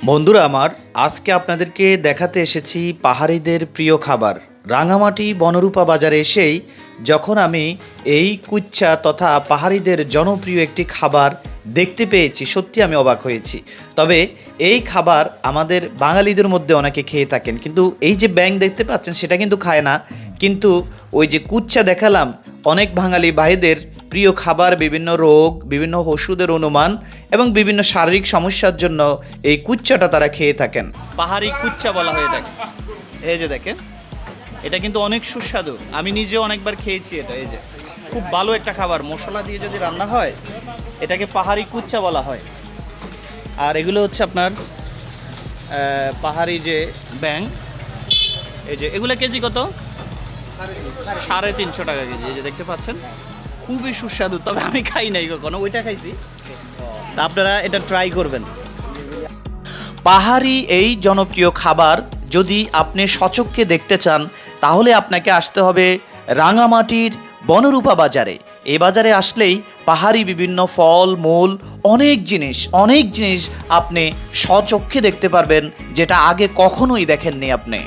বন্ধুরা আমার, আজকে আপনাদেরকে দেখাতে এসেছি পাহাড়িদের প্রিয় খাবার রাঙামাটি বনরূপা বাজারে এসেই যখন আমি এই কুচ্চা তথা পাহাড়িদের জনপ্রিয় একটি খাবার দেখতে পেয়েছি, সত্যি আমি অবাক হয়েছি। তবে এই খাবার আমাদের বাঙালিদের মধ্যে অনেকে খেয়ে থাকেন, কিন্তু এই যে ব্যাঙ দেখতে পাচ্ছেন সেটা কিন্তু খায় না। কিন্তু ওই যে কুচ্চা দেখালাম, অনেক বাঙালি ভাইদের প্রিয় খাবার, বিভিন্ন রোগ, বিভিন্ন ওষুধের অনুমান এবং বিভিন্ন শারীরিক সমস্যার জন্য এই কুচ্চাটা তারা খেয়ে থাকেন। পাহাড়ি কুচ্চা বলা হয় এটাকে। এই যে দেখেন, এটা কিন্তু অনেক সুস্বাদু, আমি নিজেও অনেকবার খেয়েছি এটা। এই যে খুব ভালো একটা খাবার, মশলা দিয়ে যদি রান্না হয় এটাকে পাহাড়ি কুচ্চা বলা হয়। আর এগুলো হচ্ছে আপনার পাহাড়ি যে ব্যাঙ, এই যে এগুলো কেজি কত? 350 টাকা কেজি। এই যে দেখতে পাচ্ছেন, খুবই সুস্বাদু। তবে আমি খাই নাই কখনো, ওইটা খাইছি। তা আপনারা এটা ট্রাই করবেন। পাহাড়ি এই জনপ্রিয় খাবার যদি আপনি সচক্ষে দেখতে চান তাহলে আপনাকে আসতে হবে রাঙামাটির বনরূপা বাজারে। এই বাজারে আসলেই পাহাড়ি বিভিন্ন ফল মূল অনেক জিনিস আপনি স্বচক্ষে দেখতে পারবেন, যেটা আগে কখনোই দেখেননি আপনি।